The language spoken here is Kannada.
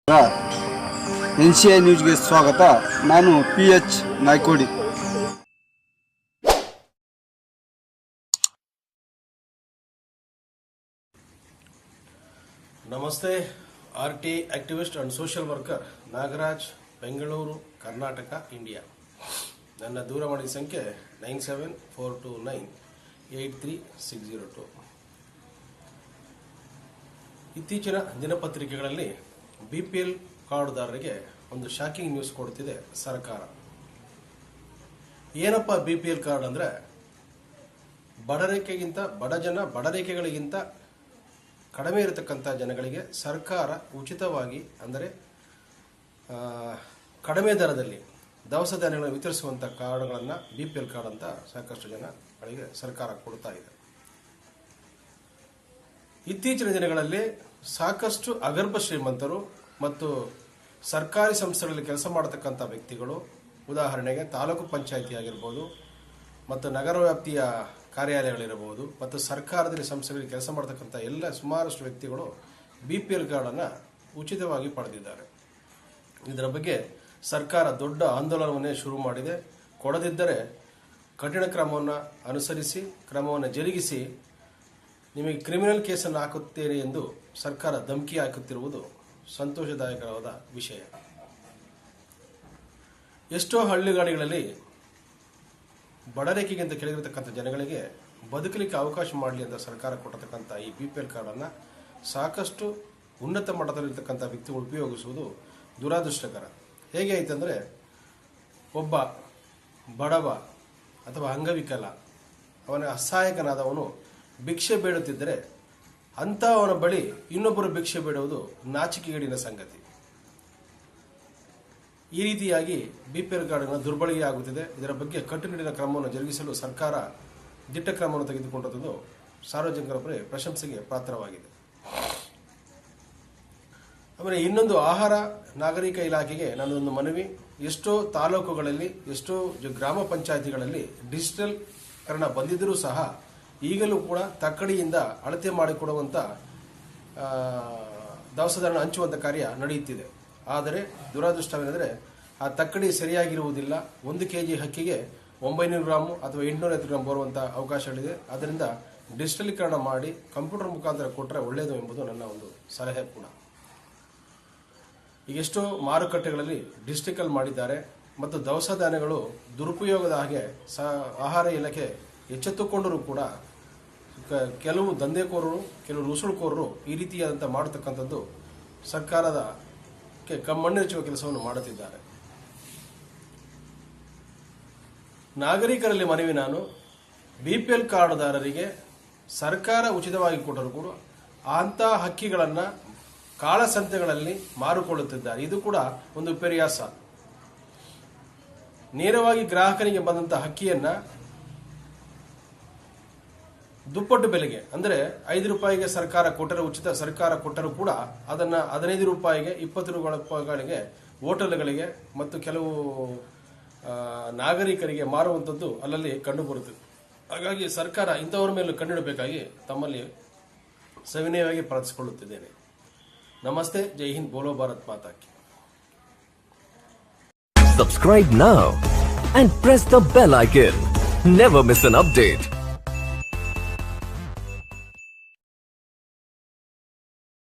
NCI ನ್ಯೂಸ್ಗೆ ಸ್ವಾಗತ. ನಾನು PH ನಾಯ್ಕೋಡಿ. ನಮಸ್ತೆ. RT activist and social worker Nagaraj, Bengaluru, Karnataka, India. ನನ್ನ ದೂರವಾಣಿ ಸಂಖ್ಯೆ 9742983602. ಇತ್ತೀಚಿನ ದಿನಪತ್ರಿಕೆಗಳಲ್ಲಿ BPL ಕಾರ್ಡುದಾರರಿಗೆ ಒಂದು ಶಾಕಿಂಗ್ ನ್ಯೂಸ್ ಕೊಡ್ತಿದೆ ಸರ್ಕಾರ. ಏನಪ್ಪ BPL ಕಾರ್ಡ್ ಅಂದರೆ, ಬಡರೇಖೆಗಳಿಗಿಂತ ಕಡಿಮೆ ಇರತಕ್ಕಂಥ ಜನಗಳಿಗೆ ಸರ್ಕಾರ ಉಚಿತವಾಗಿ, ಅಂದರೆ ಕಡಿಮೆ ದರದಲ್ಲಿ ದವಸ ಧಾನ್ಯಗಳನ್ನು ವಿತರಿಸುವಂಥ ಕಾರ್ಡ್ಗಳನ್ನು BPL ಕಾರ್ಡ್ ಅಂತ ಸಾಕಷ್ಟು ಜನಗಳಿಗೆ ಸರ್ಕಾರ ಕೊಡ್ತಾ ಇದೆ. ಇತ್ತೀಚಿನ ದಿನಗಳಲ್ಲಿ ಸಾಕಷ್ಟು ಅಗರ್ಭ ಶ್ರೀಮಂತರು ಮತ್ತು ಸರ್ಕಾರಿ ಸಂಸ್ಥೆಗಳಲ್ಲಿ ಕೆಲಸ ಮಾಡತಕ್ಕಂಥ ವ್ಯಕ್ತಿಗಳು, ಉದಾಹರಣೆಗೆ ತಾಲೂಕು ಪಂಚಾಯಿತಿ ಆಗಿರ್ಬೋದು ಮತ್ತು ನಗರ ವ್ಯಾಪ್ತಿಯ ಕಾರ್ಯಾಲಯಗಳಿರಬಹುದು ಮತ್ತು ಸರ್ಕಾರದಲ್ಲಿ ಸಂಸ್ಥೆಗಳಲ್ಲಿ ಕೆಲಸ ಮಾಡತಕ್ಕಂಥ ಎಲ್ಲ ಸುಮಾರಷ್ಟು ವ್ಯಕ್ತಿಗಳು BPL ಕಾರ್ಡನ್ನು ಉಚಿತವಾಗಿ ಪಡೆದಿದ್ದಾರೆ. ಇದರ ಬಗ್ಗೆ ಸರ್ಕಾರ ದೊಡ್ಡ ಆಂದೋಲನವನ್ನೇ ಶುರು ಮಾಡಿದೆ. ಕೊಡದಿದ್ದರೆ ಕಠಿಣ ಕ್ರಮವನ್ನು ಅನುಸರಿಸಿ, ಕ್ರಮವನ್ನು ಜರುಗಿಸಿ ನಿಮಗೆ ಕ್ರಿಮಿನಲ್ ಕೇಸನ್ನು ಹಾಕುತ್ತೇನೆ ಎಂದು ಸರ್ಕಾರ ಧಮಕಿ ಹಾಕುತ್ತಿರುವುದು ಸಂತೋಷದಾಯಕವಾದ ವಿಷಯ. ಎಷ್ಟೋ ಹಳ್ಳಿಗಾಡಿಗಳಲ್ಲಿ ಬಡರೇಖೆಗಿಂತ ಕೆಳಗಿರತಕ್ಕಂಥ ಜನಗಳಿಗೆ ಬದುಕಲಿಕ್ಕೆ ಅವಕಾಶ ಮಾಡಲಿ ಅಂತ ಸರ್ಕಾರ ಕೊಟ್ಟತಕ್ಕಂಥ ಈ BPL ಕಾರ್ಡನ್ನು ಸಾಕಷ್ಟು ಉನ್ನತ ಮಟ್ಟದಲ್ಲಿರ್ತಕ್ಕಂಥ ವ್ಯಕ್ತಿಗಳು ಉಪಯೋಗಿಸುವುದು ದುರಾದೃಷ್ಟಕರ. ಹೇಗೆ ಆಯ್ತಂದರೆ, ಒಬ್ಬ ಬಡವ ಅಥವಾ ಅಂಗವಿಕಲ, ಅವನ ಅಸಹಾಯಕನಾದವನು ಭಿಕ್ಷೆ ಬೇಡುತ್ತಿದ್ದರೆ ಅಂಥವನ ಬಳಿ ಇನ್ನೊಬ್ಬರು ಭಿಕ್ಷೆ ಬೇಡುವುದು ನಾಚಿಕೆಗೇಡಿನ ಸಂಗತಿ. ಈ ರೀತಿಯಾಗಿ BPL ಕಾರ್ಡ್ನ ದುರ್ಬಳಕೆ ಆಗುತ್ತಿದೆ. ಇದರ ಬಗ್ಗೆ ಕಟ್ಟುನಿಟ್ಟಿನ ಕ್ರಮವನ್ನು ಜರುಗಿಸಲು ಸರ್ಕಾರ ದಿಟ್ಟ ಕ್ರಮವನ್ನು ತೆಗೆದುಕೊಂಡದ್ದು ಸಾರ್ವಜನಿಕರ ಪ್ರಶಂಸೆಗೆ ಪಾತ್ರವಾಗಿದೆ. ಆಮೇಲೆ ಇನ್ನೊಂದು, ಆಹಾರ ನಾಗರಿಕ ಇಲಾಖೆಗೆ ನನ್ನದೊಂದು ಮನವಿ. ಎಷ್ಟೋ ತಾಲೂಕುಗಳಲ್ಲಿ, ಎಷ್ಟೋ ಗ್ರಾಮ ಪಂಚಾಯಿತಿಗಳಲ್ಲಿ ಡಿಜಿಟಲ್ಕರಣ ಬಂದಿದ್ದರೂ ಸಹ ಈಗಲೂ ಕೂಡ ತಕ್ಕಡಿಯಿಂದ ಅಳತೆ ಮಾಡಿಕೊಡುವಂಥ ದವಸ ಧಾನ್ಯ ಹಂಚುವಂಥ ಕಾರ್ಯ ನಡೆಯುತ್ತಿದೆ. ಆದರೆ ದುರಾದೃಷ್ಟವೇನೆಂದರೆ, ಆ ತಕ್ಕಡಿ ಸರಿಯಾಗಿರುವುದಿಲ್ಲ. 1 kg ಅಕ್ಕಿಗೆ 900 ಗ್ರಾಮ್ ಅಥವಾ 850 ಗ್ರಾಮ್ ಬರುವಂಥ ಅವಕಾಶಗಳಿದೆ. ಆದ್ದರಿಂದ ಡಿಜಿಟಲೀಕರಣ ಮಾಡಿ ಕಂಪ್ಯೂಟರ್ ಮುಖಾಂತರ ಕೊಟ್ಟರೆ ಒಳ್ಳೆಯದು ಎಂಬುದು ನನ್ನ ಒಂದು ಸಲಹೆ ಕೂಡ. ಈಗೆಷ್ಟೋ ಮಾರುಕಟ್ಟೆಗಳಲ್ಲಿ ಡಿಜಿಟಲ್ ಮಾಡಿದ್ದಾರೆ ಮತ್ತು ದವಸ ಧಾನ್ಯಗಳು ದುರುಪಯೋಗದ ಹಾಗೆ ಆಹಾರ ಇಲಾಖೆ ಎಚ್ಚೆತ್ತುಕೊಂಡರೂ ಕೂಡ ಕೆಲವು ದಂಧೆಕೋರರು, ಕೆಲವು ರುಸುಳುಕೋರರು ಈ ರೀತಿಯಾದಂಥ ಮಾಡತಕ್ಕಂಥದ್ದು ಸರ್ಕಾರದ ಕಮ್ಮಣ್ಣೆಚ್ಚುವ ಕೆಲಸವನ್ನು ಮಾಡುತ್ತಿದ್ದಾರೆ. ನಾಗರಿಕರಲ್ಲಿ ಮನವಿ, ನಾನು BPL ಕಾರ್ಡುದಾರರಿಗೆ ಸರ್ಕಾರ ಉಚಿತವಾಗಿ ಕೊಟ್ಟರೂ ಕೂಡ ಅಂಥ ಹಕ್ಕಿಗಳನ್ನು ಕಾಳಸಂತೆಗಳಲ್ಲಿ ಮಾರಿಕೊಳ್ಳುತ್ತಿದ್ದಾರೆ. ಇದು ಕೂಡ ಒಂದು ವಿಪರ್ಯಾಸ. ನೇರವಾಗಿ ಗ್ರಾಹಕನಿಗೆ ಬಂದಂಥ ಹಕ್ಕಿಯನ್ನು ದುಪ್ಪಟ್ಟು ಬೆಲೆಗೆ, ಅಂದರೆ 5 ರೂಪಾಯಿಗೆ ಸರ್ಕಾರ ಕೊಟ್ಟರೆ, ಉಚಿತ ಸರ್ಕಾರ ಕೊಟ್ಟರೂ ಕೂಡ ಅದನ್ನು 15 ರೂಪಾಯಿಗೆ, 20 ರೂಪಾಯಿಗಳಿಗೆ ಹೋಟೆಲ್ಗಳಿಗೆ ಮತ್ತು ಕೆಲವು ನಾಗರಿಕರಿಗೆ ಮಾರುವಂಥದ್ದು ಅಲ್ಲಲ್ಲಿ ಕಂಡುಬರುತ್ತದೆ. ಹಾಗಾಗಿ ಸರ್ಕಾರ ಇಂಥವರ ಮೇಲೆ ಕಣ್ಣಿಡಬೇಕಾಗಿ ತಮ್ಮಲ್ಲಿ ಸವಿನಯವಾಗಿ ಪ್ರಾರ್ಥಿಸಿಕೊಳ್ಳುತ್ತಿದ್ದೇನೆ. ನಮಸ್ತೆ. ಜೈ ಹಿಂದ್. ಬೋಲೋ ಭಾರತ್ ಮಾತಾ ಕಿ. Subscribe now and press the bell icon. Never miss an update.